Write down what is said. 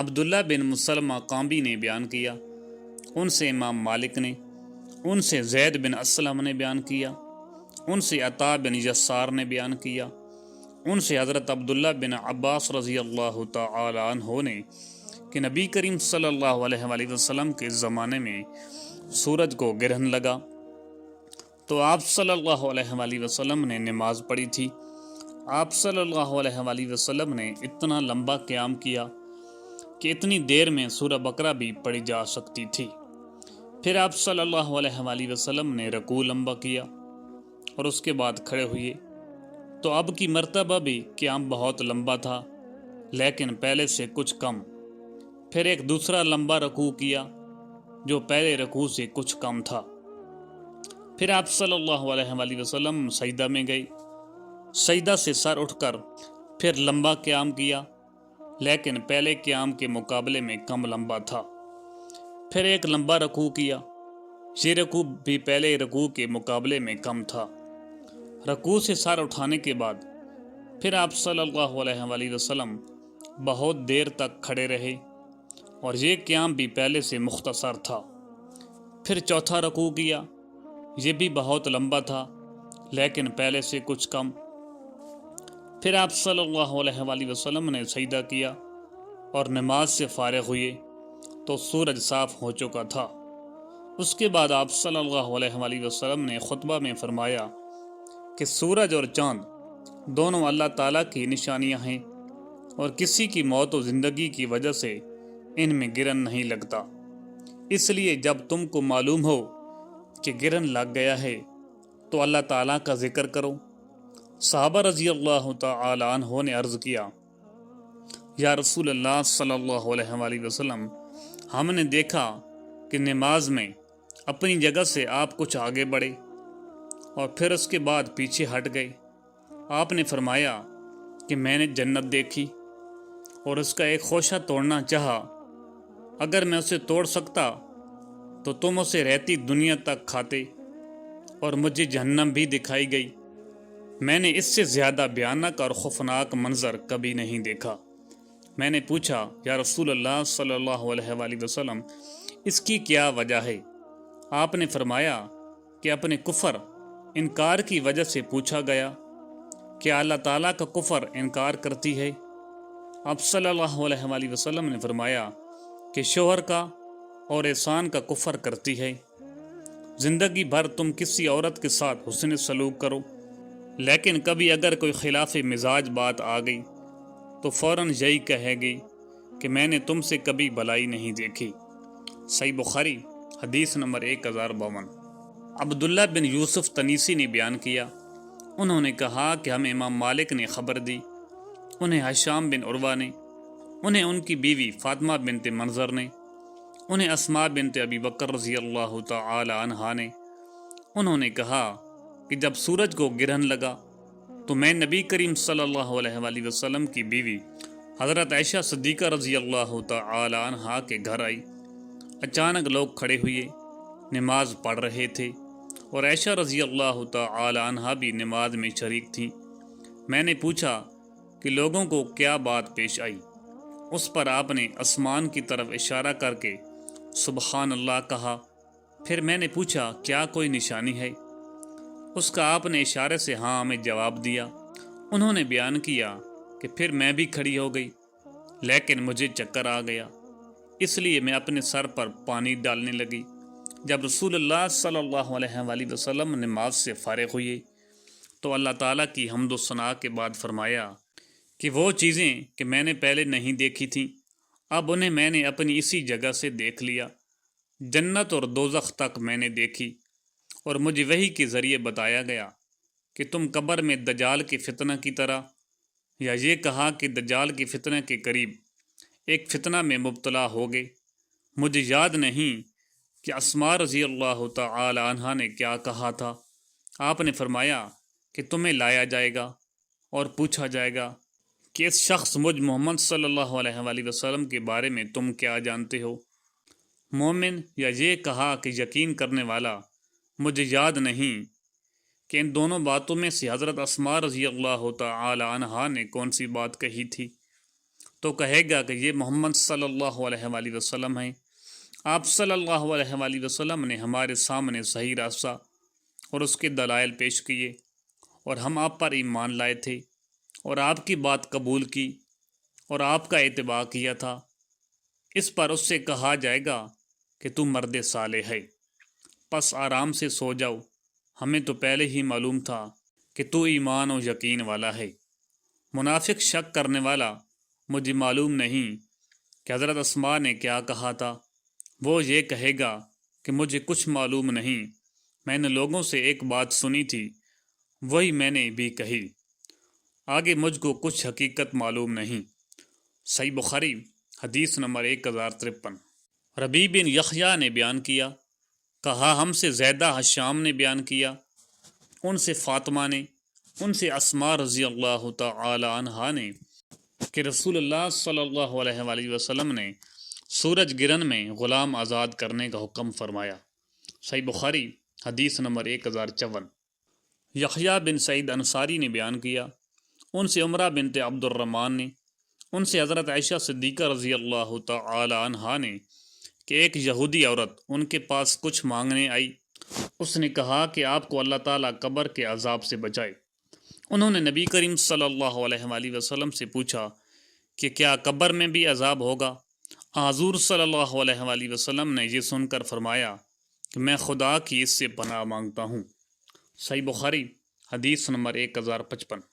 عبداللہ بن مسلمہ قامبی نے بیان کیا، ان سے امام مالک نے، ان سے زید بن اسلم نے بیان کیا، ان سے عطا بن یسار نے بیان کیا، ان سے حضرت عبداللہ بن عباس رضی اللہ تعالی عنہ نے کہ نبی کریم صلی اللہ علیہ وآلہ وسلم کے زمانے میں سورج کو گرہن لگا تو آپ صلی اللہ علیہ وآلہ وسلم نے نماز پڑھی تھی۔ آپ صلی اللہ علیہ وآلہ وسلم نے اتنا لمبا قیام کیا کہ اتنی دیر میں سورہ بقرہ بھی پڑھی جا سکتی تھی۔ پھر آپ صلی اللہ علیہ وآلہ وسلم نے رکوع لمبا کیا اور اس کے بعد کھڑے ہوئے تو اب کی مرتبہ بھی قیام بہت لمبا تھا لیکن پہلے سے کچھ کم۔ پھر ایک دوسرا لمبا رکوع کیا جو پہلے رکوع سے کچھ کم تھا۔ پھر آپ صلی اللہ علیہ وآلہ وسلم سجدہ میں گئے، سجدہ سے سر اٹھ کر پھر لمبا قیام کیا لیکن پہلے قیام کے مقابلے میں کم لمبا تھا۔ پھر ایک لمبا رکوع کیا، یہ رکوع بھی پہلے رکوع کے مقابلے میں کم تھا۔ رکوع سے سر اٹھانے کے بعد پھر آپ صلی اللہ علیہ وآلہ وسلم بہت دیر تک کھڑے رہے اور یہ قیام بھی پہلے سے مختصر تھا۔ پھر چوتھا رکوع کیا، یہ بھی بہت لمبا تھا لیکن پہلے سے کچھ کم۔ پھر آپ صلی اللہ علیہ وآلہ وسلم نے سجدہ کیا اور نماز سے فارغ ہوئے تو سورج صاف ہو چکا تھا۔ اس کے بعد آپ صلی اللہ علیہ وآلہ وسلم نے خطبہ میں فرمایا کہ سورج اور چاند دونوں اللہ تعالیٰ کی نشانیاں ہیں اور کسی کی موت و زندگی کی وجہ سے ان میں گرہن نہیں لگتا، اس لیے جب تم کو معلوم ہو کہ گرہن لگ گیا ہے تو اللہ تعالیٰ کا ذکر کرو۔ صحابہ رضی اللہ تعالی عنہ نے عرض کیا، یا رسول اللہ صلی اللہ علیہ وآلہ وسلم، ہم نے دیکھا کہ نماز میں اپنی جگہ سے آپ کچھ آگے بڑھے اور پھر اس کے بعد پیچھے ہٹ گئے۔ آپ نے فرمایا کہ میں نے جنت دیکھی اور اس کا ایک خوشہ توڑنا چاہا، اگر میں اسے توڑ سکتا تو تم اسے رہتی دنیا تک کھاتے، اور مجھے جہنم بھی دکھائی گئی، میں نے اس سے زیادہ بھیانک اور خوفناک منظر کبھی نہیں دیکھا۔ میں نے پوچھا، یا رسول اللہ صلی اللہ علیہ وآلہ وسلم، اس کی کیا وجہ ہے؟ آپ نے فرمایا کہ اپنے کفر انکار کی وجہ سے پوچھا گیا کہ اللہ تعالیٰ کا کفر انکار کرتی ہے؟ آپ صلی اللہ علیہ وآلہ وسلم نے فرمایا کہ شوہر کا اور احسان کا کفر کرتی ہے۔ زندگی بھر تم کسی عورت کے ساتھ حسن سلوک کرو لیکن کبھی اگر کوئی خلاف مزاج بات آ گئی تو فوراً یہی کہے گی کہ میں نے تم سے کبھی بھلائی نہیں دیکھی۔ صحیح بخاری حدیث نمبر 1052۔ عبداللہ بن یوسف تنیسی نے بیان کیا، انہوں نے کہا کہ ہمیں امام مالک نے خبر دی، انہیں ہشام بن عروہ نے، انہیں ان کی بیوی فاطمہ بنت منظر نے، انہیں اسماء بنت ابی بکر رضی اللہ تعالی عنہا نے، انہوں نے کہا کہ جب سورج کو گرہن لگا تو میں نبی کریم صلی اللہ علیہ وآلہ وسلم کی بیوی حضرت عائشہ صدیقہ رضی اللہ تعالی عنہا کے گھر آئی۔ اچانک لوگ کھڑے ہوئے، نماز پڑھ رہے تھے اور عائشہ رضی اللہ تعالی عنہا بھی نماز میں شریک تھیں۔ میں نے پوچھا کہ لوگوں کو کیا بات پیش آئی؟ اس پر آپ نے آسمان کی طرف اشارہ کر کے سبحان اللہ کہا۔ پھر میں نے پوچھا، کیا کوئی نشانی ہے؟ اس کا آپ نے اشارے سے ہاں میں جواب دیا۔ انہوں نے بیان کیا کہ پھر میں بھی کھڑی ہو گئی لیکن مجھے چکر آ گیا، اس لیے میں اپنے سر پر پانی ڈالنے لگی۔ جب رسول اللہ صلی اللہ علیہ وآلہ وسلم نماز سے فارغ ہوئے تو اللہ تعالیٰ کی حمد و ثنا کے بعد فرمایا کہ وہ چیزیں کہ میں نے پہلے نہیں دیکھی تھیں اب انہیں میں نے اپنی اسی جگہ سے دیکھ لیا۔ جنت اور دوزخ تک میں نے دیکھی اور مجھے وحی کے ذریعے بتایا گیا کہ تم قبر میں دجال کے فتنہ کی طرح، یا یہ کہا کہ دجال کے فتنہ کے قریب ایک فتنہ میں مبتلا ہوگے۔ مجھے یاد نہیں کہ اسماء رضی اللہ تعالی عنہا نے کیا کہا تھا۔ آپ نے فرمایا کہ تمہیں لایا جائے گا اور پوچھا جائے گا کہ اس شخص مجھ محمد صلی اللہ علیہ وآلہ وسلم کے بارے میں تم کیا جانتے ہو؟ مومن یا یہ کہا کہ یقین کرنے والا، مجھے یاد نہیں کہ ان دونوں باتوں میں سے حضرت اسماء رضی اللہ تعالی عنہا نے کون سی بات کہی تھی۔ تو کہے گا کہ یہ محمد صلی اللہ علیہ وآلہ وسلم ہیں، آپ صلی اللہ علیہ وآلہ وسلم نے ہمارے سامنے صحیح راستہ اور اس کے دلائل پیش کیے اور ہم آپ پر ایمان لائے تھے اور آپ کی بات قبول کی اور آپ کا اتباع کیا تھا۔ اس پر اس سے کہا جائے گا کہ تو مرد صالح ہے، پس آرام سے سو جاؤ، ہمیں تو پہلے ہی معلوم تھا کہ تو ایمان و یقین والا ہے۔ منافق شک کرنے والا، مجھے معلوم نہیں کہ حضرت اسماء نے کیا کہا تھا، وہ یہ کہے گا کہ مجھے کچھ معلوم نہیں، میں نے لوگوں سے ایک بات سنی تھی وہی میں نے بھی کہی، آگے مجھ کو کچھ حقیقت معلوم نہیں۔ صحیح بخاری حدیث نمبر 1053۔ ربیع بن یحییٰ نے بیان کیا، کہا ہم سے زیدہ حشام نے بیان کیا، ان سے فاطمہ نے، ان سے اسماء رضی اللہ تعالی عنہا نے کہ رسول اللہ صلی اللہ علیہ وآلہ وسلم نے سورج گرہن میں غلام آزاد کرنے کا حکم فرمایا۔ صحیح بخاری حدیث نمبر 1054۔ یحییٰ بن سعید انصاری نے بیان کیا، ان سے عمرہ بنت عبد الرحمن نے، ان سے حضرت عائشہ صدیقہ رضی اللہ تعالی عنہا نے کہ ایک یہودی عورت ان کے پاس کچھ مانگنے آئی، اس نے کہا کہ آپ کو اللہ تعالیٰ قبر کے عذاب سے بچائے۔ انہوں نے نبی کریم صلی اللہ علیہ وآلہ وسلم سے پوچھا کہ کیا قبر میں بھی عذاب ہوگا؟ حضور صلی اللہ علیہ وآلہ وسلم نے یہ سن کر فرمایا کہ میں خدا کی اس سے پناہ مانگتا ہوں۔ صحیح بخاری حدیث نمبر 1055۔